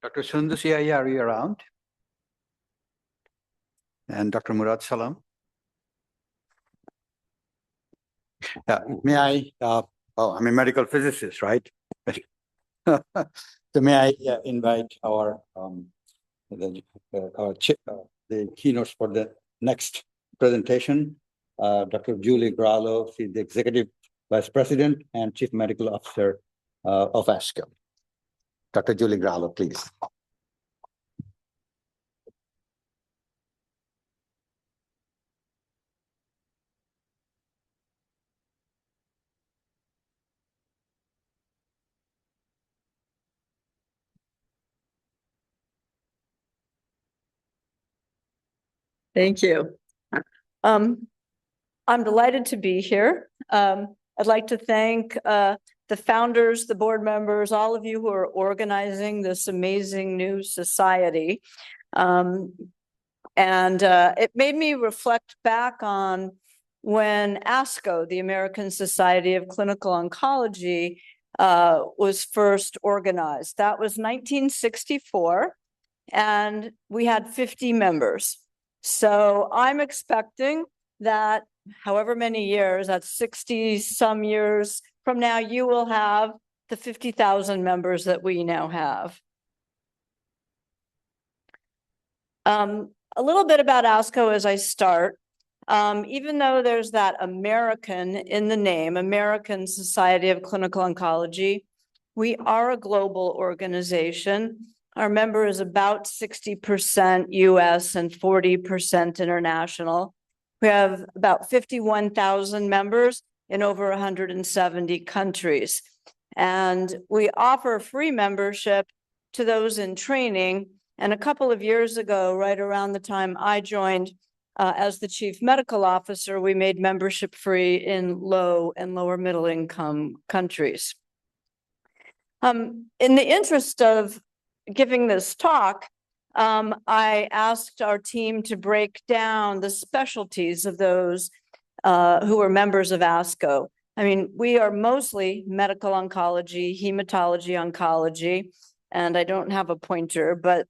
Dr. Sundus, Yahya, are you around? And Dr. Mourad, Salam. May I, I'm a medical physicist, right? So may I invite the keynotes for the next presentation, Dr. Julie Gralow. She's the Executive Vice President and Chief Medical Officer of ASCO. Dr. Julie Gralow, please. Thank you. I'm delighted to be here. I'd like to thank the founders, the board members, all of you who are organizing this amazing new society. It made me reflect back on when ASCO, the American Society of Clinical Oncology, was first organized. That was 1964, and we had 50 members. So I'm expecting that however many years, that's 60 some years from now, you will have the 50,000 members that we now have. A little bit about ASCO as I start. Even though there's that American in the name, American Society of Clinical Oncology, we are a global organization. Our member is about 60% US and 40% international. We have about 51,000 members in over 170 countries. And we offer free membership to those in training. And a couple of years ago, right around the time I joined as the Chief Medical Officer, we made membership free in low and lower middle income countries. In the interest of giving this talk, I asked our team to break down the specialties of those who are members of ASCO. I mean, we are mostly medical oncology, hematology oncology, and I don't have a pointer, but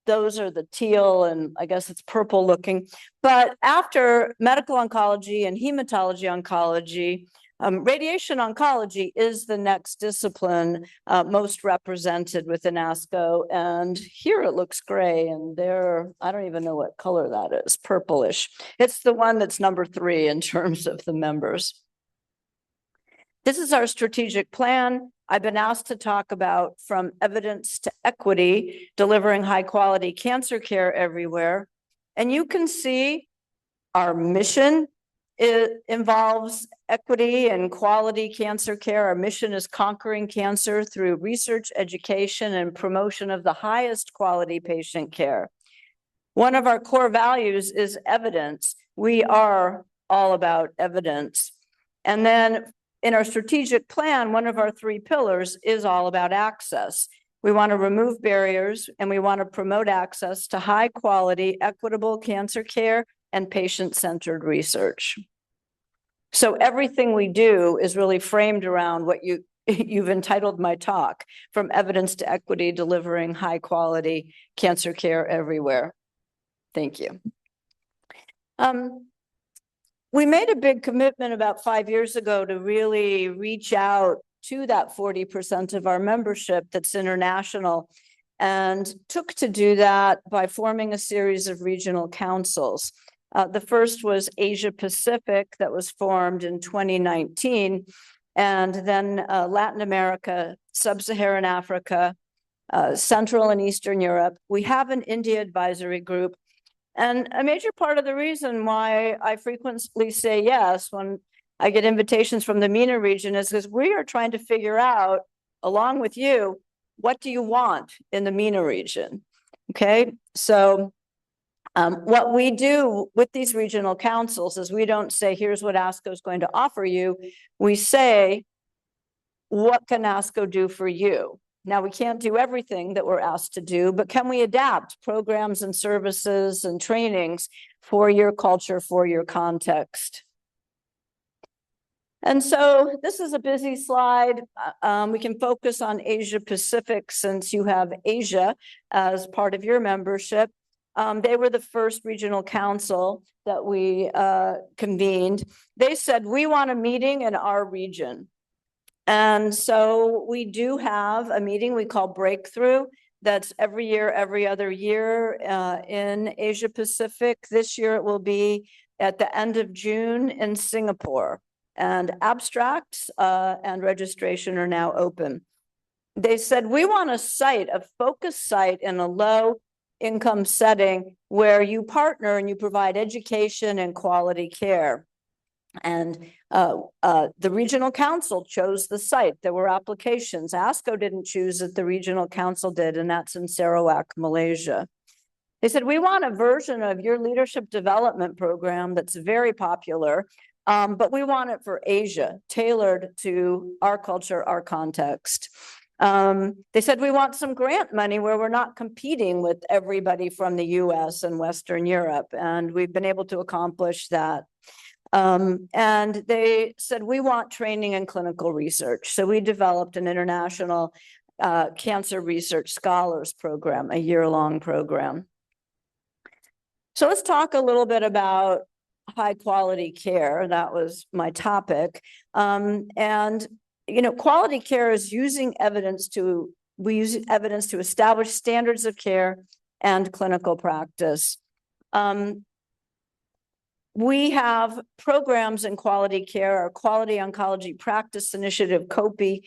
those are the teal and I guess it's purple looking. But after medical oncology and hematology oncology, radiation oncology is the next discipline most represented within ASCO. And here it looks gray, and there, I don't even know what color that is, purplish. It's the one that's number 3 in terms of the members. This is our strategic plan. I've been asked to talk about from evidence to equity, delivering high quality cancer care everywhere. And you can see our mission. It involves equity and quality cancer care. Our mission is conquering cancer through research, education, and promotion of the highest quality patient care. One of our core values is evidence. We are all about evidence. And then in our strategic plan, one of our 3 pillars is all about access. We want to remove barriers and we want to promote access to high quality, equitable cancer care and patient-centered research. So everything we do is really framed around what you've entitled my talk, from evidence to equity, delivering high quality cancer care everywhere. Thank you. We made a big commitment about 5 years ago to really reach out to that 40% of our membership that's international, and took to do that by forming a series of regional councils. The first was Asia Pacific, that was formed in 2019, and then Latin America, Sub-Saharan Africa, Central and Eastern Europe. We have an India advisory group. And a major part of the reason why I frequently say yes when I get invitations from the MENA region is because we are trying to figure out, along with you, what do you want in the MENA region? Okay, so what we do with these regional councils is we don't say, here's what ASCO is going to offer you. We say, what can ASCO do for you? Now, we can't do everything that we're asked to do, but can we adapt programs and services and trainings for your culture, for your context? And so this is a busy slide. We can focus on Asia Pacific since you have Asia as part of your membership. They were the first regional council that we convened. They said, we want a meeting in our region. And so we do have a meeting we call Breakthrough. That's every year, every other year in Asia Pacific. This year it will be at the end of June in Singapore. And abstracts and registration are now open. They said, we want a site, a focus site in a low income setting where you partner and you provide education and quality care. And the regional council chose the site. There were applications. ASCO didn't choose it, the regional council did, and that's in Sarawak, Malaysia. They said, we want a version of your leadership development program that's very popular, but we want it for Asia, tailored to our culture, our context. They said, we want some grant money where we're not competing with everybody from the US and Western Europe, and we've been able to accomplish that. And they said, we want training in clinical research. So we developed an international cancer research scholars program, a year-long program. So let's talk a little bit about high quality care. That was my topic. And, you know, quality care is using evidence to, we use evidence to establish standards of care and clinical practice. We have programs in quality care. Our Quality Oncology Practice Initiative, COPI,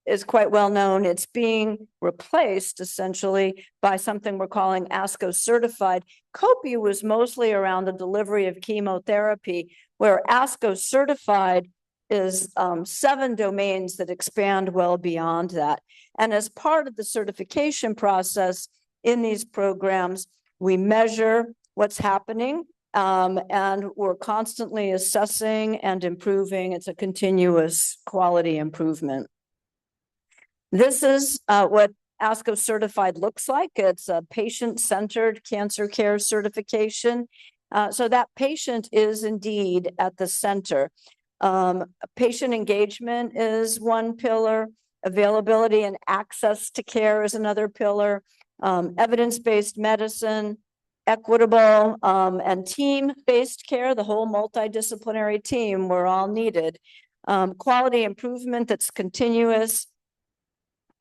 is quite well known. It's being replaced essentially by something we're calling ASCO certified. COPI was mostly around the delivery of chemotherapy, where ASCO certified is 7 domains that expand well beyond that. And as part of the certification process in these programs, we measure what's happening. And we're constantly assessing and improving. It's a continuous quality improvement. This is what ASCO certified looks like. It's a patient-centered cancer care certification. So that patient is indeed at the center. Patient engagement is one pillar. Availability and access to care is another pillar. Evidence-based medicine, equitable and team-based care, the whole multidisciplinary team, we're all needed. Quality improvement that's continuous,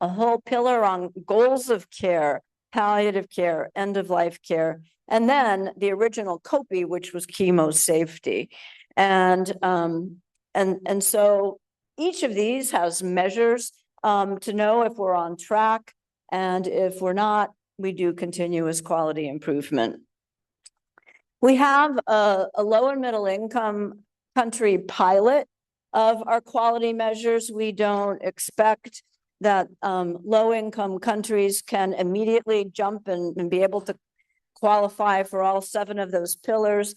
a whole pillar on goals of care, palliative care, end-of-life care, and then the original COPI, which was chemo safety. And so each of these has measures to know if we're on track, and if we're not, we do continuous quality improvement. We have a low and middle income country pilot of our quality measures. We don't expect that low income countries can immediately jump and be able to qualify for all 7 of those pillars.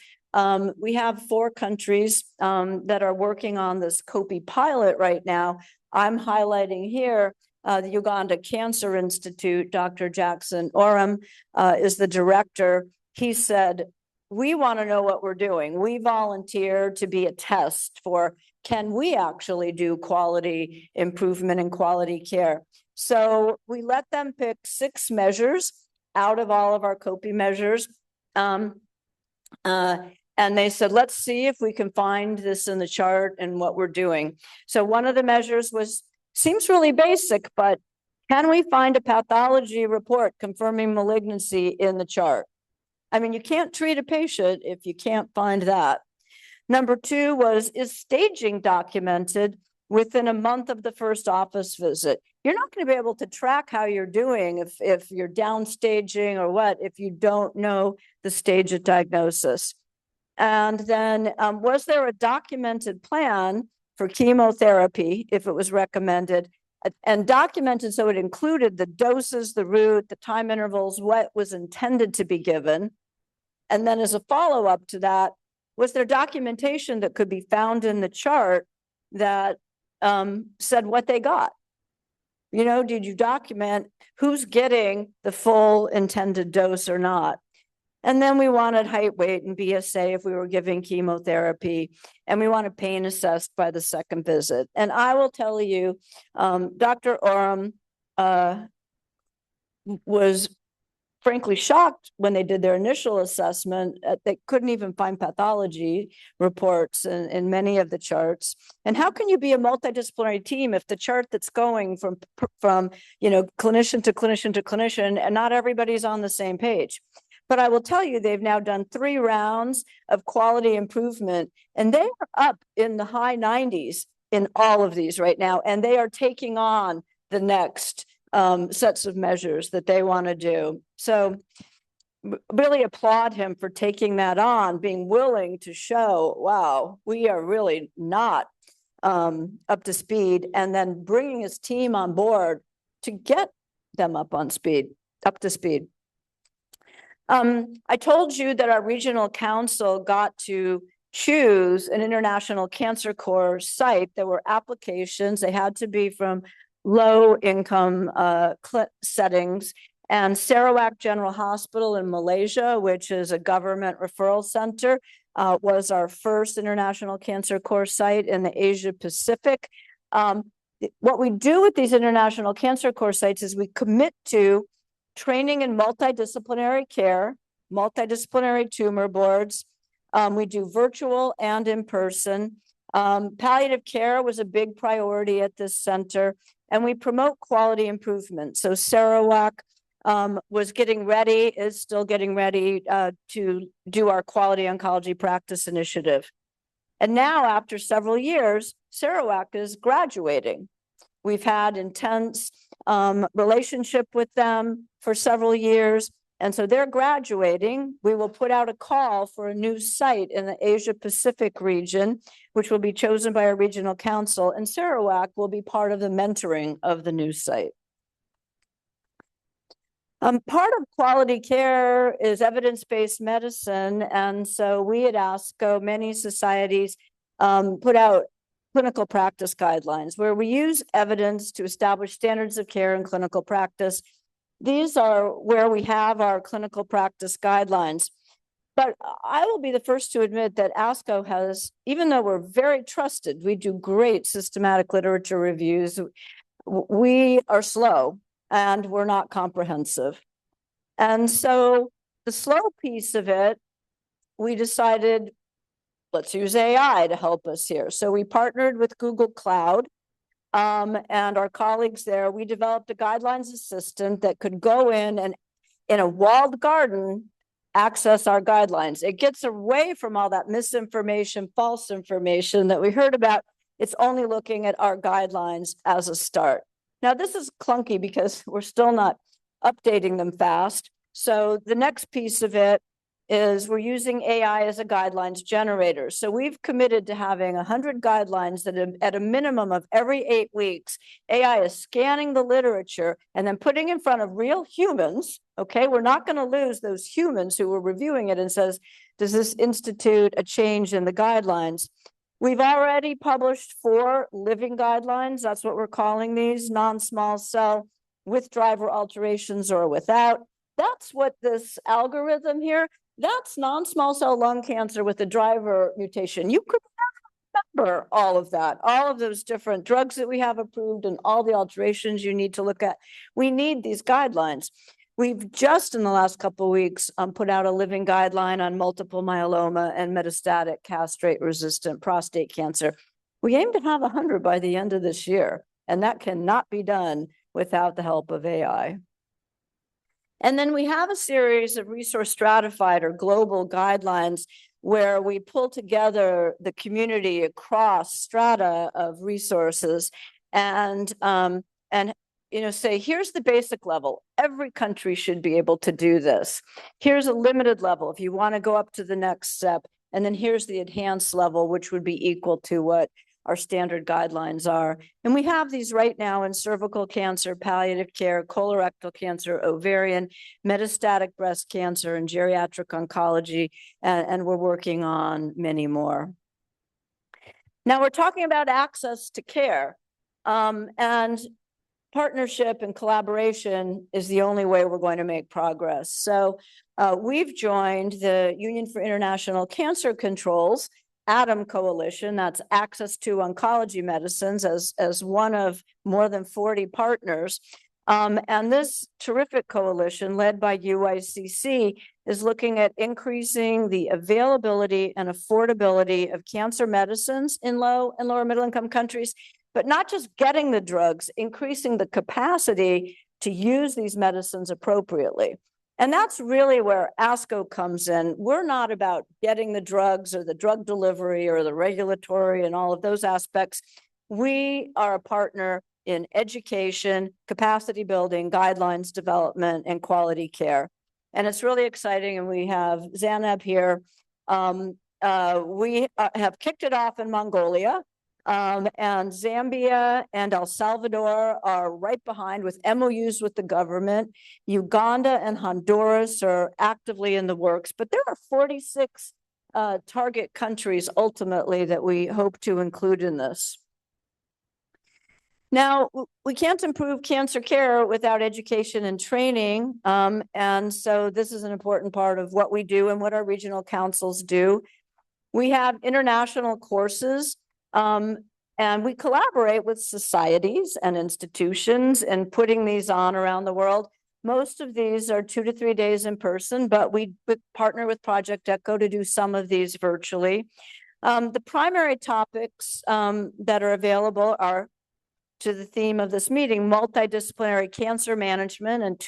We have 4 countries that are working on this COPI pilot right now. I'm highlighting here the Uganda Cancer Institute. Dr. Jackson Oram is the director. He said, we want to know what we're doing. We volunteer to be a test for, can we actually do quality improvement and quality care? So we let them pick 6 measures out of all of our COPI measures. And they said, let's see if we can find this in the chart and what we're doing. So one of the measures was, seems really basic, but can we find a pathology report confirming malignancy in the chart? I mean, you can't treat a patient if you can't find that. Number 2 was, is staging documented within a month of the first office visit? You're not going to be able to track how you're doing if you're downstaging or what, if you don't know the stage of diagnosis. And then was there a documented plan for chemotherapy if it was recommended, and documented so it included the doses, the route, the time intervals, what was intended to be given. And then as a follow-up to that, was there documentation that could be found in the chart that said what they got? You know, did you document who's getting the full intended dose or not? And then we wanted height, weight, and BSA if we were giving chemotherapy, and we wanted pain assessed by the second visit. And I will tell you, Dr. Oram was frankly shocked when they did their initial assessment. They couldn't even find pathology reports in many of the charts. And how can you be a multidisciplinary team if the chart that's going from clinician to clinician to clinician, and not everybody's on the same page? But I will tell you, they've now done 3 rounds of quality improvement, and they are up in the high 90s in all of these right now, and they are taking on the next sets of measures that they want to do. So really applaud him for taking that on, being willing to show, wow, we are really not up to speed, and then bringing his team on board to get them up to speed. I told you that our regional council got to choose an International Cancer Corps site. There were applications. They had to be from low income settings. And Sarawak General Hospital in Malaysia, which is a government referral center, was our first International Cancer Corps site in the Asia Pacific. What we do with these International Cancer Corps sites is we commit to training in multidisciplinary care, multidisciplinary tumor boards. We do virtual and in person. Palliative care was a big priority at this center, and we promote quality improvement. So Sarawak was getting ready, is still getting ready to do our quality oncology practice initiative. And now, after several years, Sarawak is graduating. We've had intense relationship with them for several years. And so they're graduating. We will put out a call for a new site in the Asia Pacific region, which will be chosen by our regional council, and Sarawak will be part of the mentoring of the new site. Part of quality care is evidence-based medicine. And so we at ASCO, many societies put out clinical practice guidelines where we use evidence to establish standards of care in clinical practice. These are where we have our clinical practice guidelines. But I will be the first to admit that ASCO has, even though we're very trusted, we do great systematic literature reviews, we are slow and we're not comprehensive. And so the slow piece of it, we decided, let's use AI to help us here. So we partnered with Google Cloud and our colleagues there. We developed a guidelines assistant that could go in and in a walled garden, access our guidelines. It gets away from all that misinformation, false information that we heard about. It's only looking at our guidelines as a start. Now, this is clunky because we're still not updating them fast. So the next piece of it is we're using AI as a guidelines generator. So we've committed to having 100 guidelines that at a minimum of every 8 weeks, AI is scanning the literature and then putting in front of real humans. Okay, we're not going to lose those humans who were reviewing it and says, does this institute a change in the guidelines? We've already published 4 living guidelines. That's what we're calling these, non-small cell with driver alterations or without. That's what this algorithm here, that's non-small cell lung cancer with a driver mutation. You could remember all of that, all of those different drugs that we have approved and all the alterations you need to look at. We need these guidelines. We've just in the last couple of weeks put out a living guideline on multiple myeloma and metastatic castrate-resistant prostate cancer. We aim to have 100 by the end of this year, and that cannot be done without the help of AI. And then we have a series of resource stratified or global guidelines where we pull together the community across strata of resources and say, here's the basic level. Every country should be able to do this. Here's a limited level if you want to go up to the next step. And then here's the enhanced level, which would be equal to what our standard guidelines are. And we have these right now in cervical cancer, palliative care, colorectal cancer, ovarian, metastatic breast cancer, and geriatric oncology, and we're working on many more. Now we're talking about access to care. And partnership and collaboration is the only way we're going to make progress. So we've joined the Union for International Cancer Control's ATOM coalition, that's Access to Oncology Medicines, as one of more than 40 partners. And this terrific coalition led by UICC is looking at increasing the availability and affordability of cancer medicines in low and lower middle income countries, but not just getting the drugs, increasing the capacity to use these medicines appropriately. And that's really where ASCO comes in. We're not about getting the drugs or the drug delivery or the regulatory and all of those aspects. We are a partner in education, capacity building, guidelines development, and quality care. And it's really exciting. And we have Zanab here. We have kicked it off in Mongolia. And Zambia and El Salvador are right behind with MOUs with the government. Uganda and Honduras are actively in the works, but there are 46 target countries ultimately that we hope to include in this. Now, we can't improve cancer care without education and training. And so this is an important part of what we do and what our regional councils do. We have international courses. And we collaborate with societies and institutions in putting these on around the world. Most of these are 2 to 3 days in person, but we partner with Project ECHO to do some of these virtually. The primary topics that are available are, to the theme of this meeting, multidisciplinary cancer management and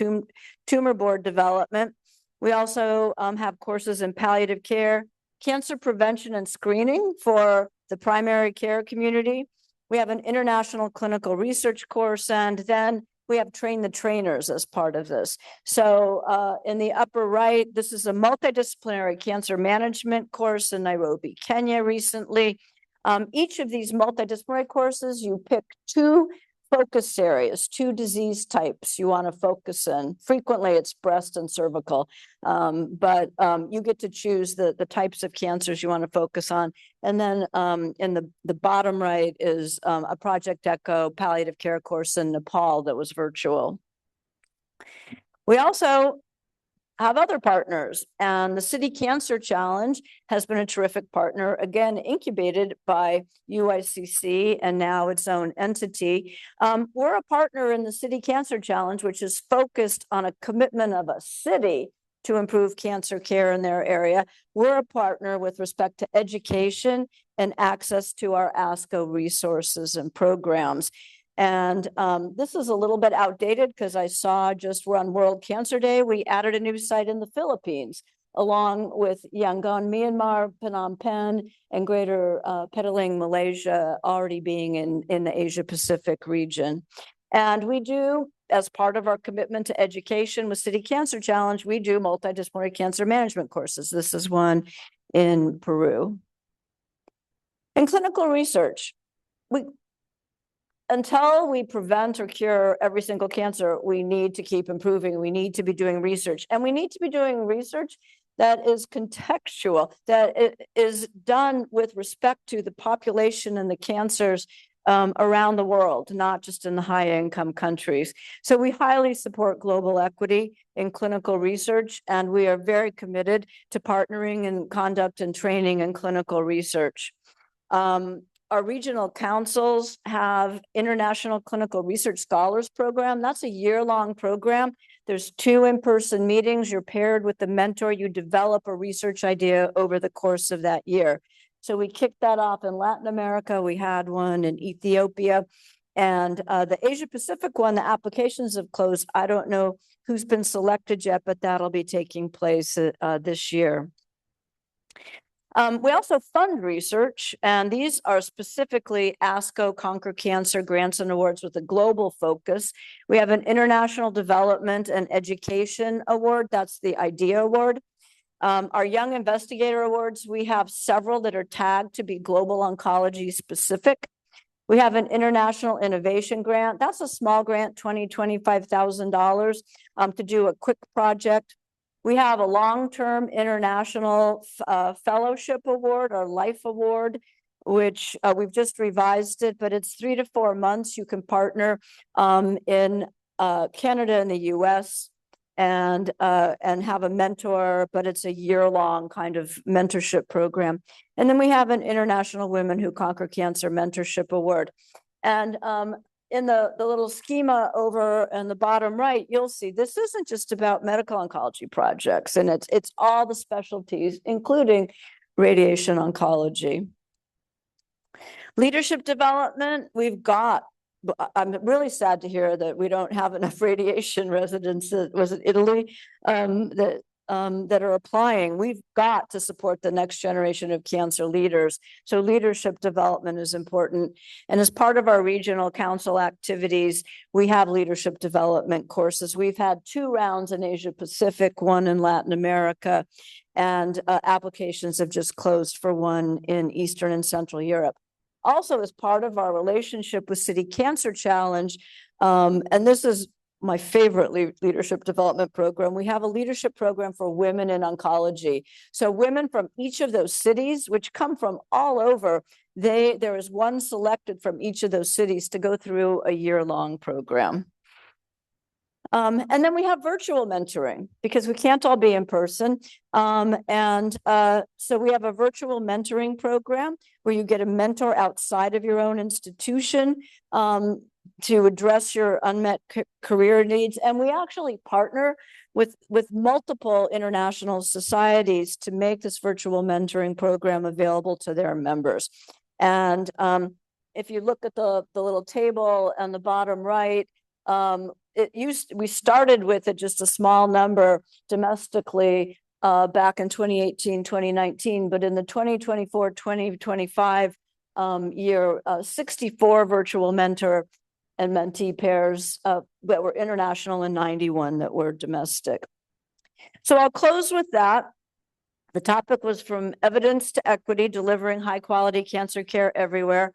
tumor board development. We also have courses in palliative care, cancer prevention and screening for the primary care community. We have an international clinical research course, and then we have train the trainers as part of this. So in the upper right, this is a multidisciplinary cancer management course in Nairobi, Kenya recently. Each of these multidisciplinary courses, you pick 2 focus areas, 2 disease types you want to focus in. Frequently, it's breast and cervical, but you get to choose the types of cancers you want to focus on. And then in the bottom right is a Project ECHO palliative care course in Nepal that was virtual. We also have other partners, and the City Cancer Challenge has been a terrific partner, again, incubated by UICC and now its own entity. We're a partner in the City Cancer Challenge, which is focused on a commitment of a city to improve cancer care in their area. We're a partner with respect to education and access to our ASCO resources and programs. And this is a little bit outdated because I saw just we're on World Cancer Day. We added a new site in the Philippines, along with Yangon, Myanmar, Phnom Penh, and Greater Petaling, Malaysia, already being in the Asia Pacific region. And we do, as part of our commitment to education with City Cancer Challenge, we do multidisciplinary cancer management courses. This is one in Peru. In clinical research, until we prevent or cure every single cancer, we need to keep improving. We need to be doing research, and we need to be doing research that is contextual, that it is done with respect to the population and the cancers around the world, not just in the high-income countries. So we highly support global equity in clinical research, and we are very committed to partnering in conduct and training in clinical research. Our regional councils have International Clinical Research Scholars Program. That's a year-long program. There's 2 in-person meetings. You're paired with the mentor. You develop a research idea over the course of that year. So we kicked that off in Latin America. We had one in Ethiopia. And the Asia Pacific one, the applications have closed. I don't know who's been selected yet, but that'll be taking place this year. We also fund research, and these are specifically ASCO Conquer Cancer grants and awards with a global focus. We have an International Development and Education Award. That's the IDEA Award. Our Young Investigator Awards, we have several that are tagged to be global oncology specific. We have an International Innovation Grant. That's a small grant, $25,000 to do a quick project. We have a long-term international fellowship award or life award which we've just revised it, but it's 3 to 4 months. You can partner in Canada and the US and have a mentor, but it's a year-long kind of mentorship program. And then we have an International Women Who Conquer Cancer Mentorship Award. And in the little schema over in the bottom right, you'll see this isn't just about medical oncology projects, and it's all the specialties, including radiation oncology. Leadership development, we've got, I'm really sad to hear that we don't have enough radiation residents, was it Italy, that are applying. We've got to support the next generation of cancer leaders. So leadership development is important. And as part of our regional council activities, we have leadership development courses. We've had 2 rounds in Asia Pacific, 1 in Latin America, and applications have just closed for 1 in Eastern and Central Europe. Also, as part of our relationship with City Cancer Challenge, and this is my favorite leadership development program, we have a leadership program for women in oncology. So women from each of those cities, which come from all over, there is 1 selected from each of those cities to go through a year-long program. And then we have virtual mentoring because we can't all be in person. So we have a virtual mentoring program where you get a mentor outside of your own institution to address your unmet career needs. And we actually partner with multiple international societies to make this virtual mentoring program available to their members. And if you look at the little table on the bottom right, we started with just a small number domestically back in 2018, 2019, but in the 2024, 2025 year, 64 virtual mentor and mentee pairs that were international and 91 that were domestic. So I'll close with that. The topic was from evidence to equity, delivering high quality cancer care everywhere.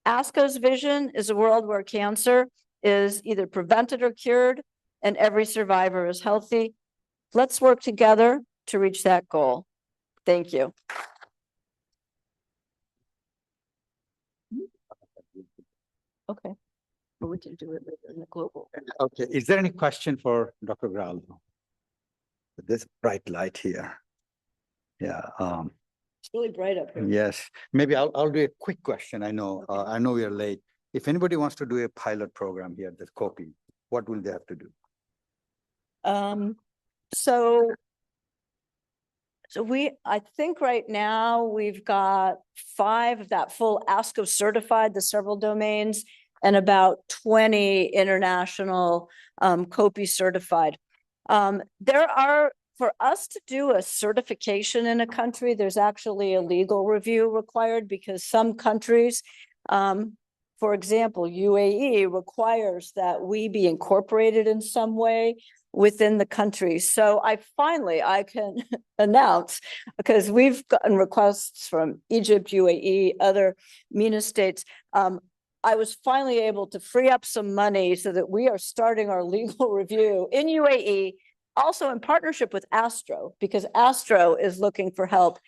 ASCO's vision is a world where cancer is either prevented or cured, and every survivor is healthy. Let's work together to reach that goal. Thank you. Okay, but we can do it later in the global. Okay, is there any question for Dr. Gralow? This bright light here. Yeah. It's really bright up here. Yes, maybe I'll do a quick question. I know we are late. If anybody wants to do a pilot program here, this copy, what will they have to do? I think right now we've got 5 of that full ASCO certified, the several domains, and about 20 international COPI certified. For us to do a certification in a country, there's actually a legal review required because some countries, for example, UAE requires that we be incorporated in some way within the country. So I can announce, because we've gotten requests from Egypt, UAE, other MENA states. I was finally able to free up some money so that we are starting our legal review in UAE, also in partnership with ASTRO, because ASTRO is looking for help.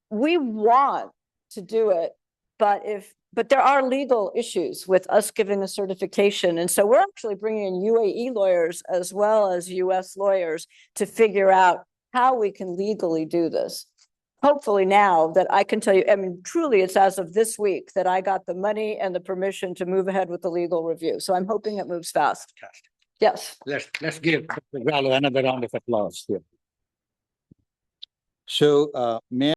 We want to do it, but there are legal issues with us giving a certification. And so we're actually bringing in UAE lawyers as well as US lawyers to figure out how we can legally do this. Hopefully now that I can tell you, I mean, truly it's as of this week that I got the money and the permission to move ahead with the legal review. So I'm hoping it moves fast. Yes. Let's give Dr. Gralow another round of applause here. So may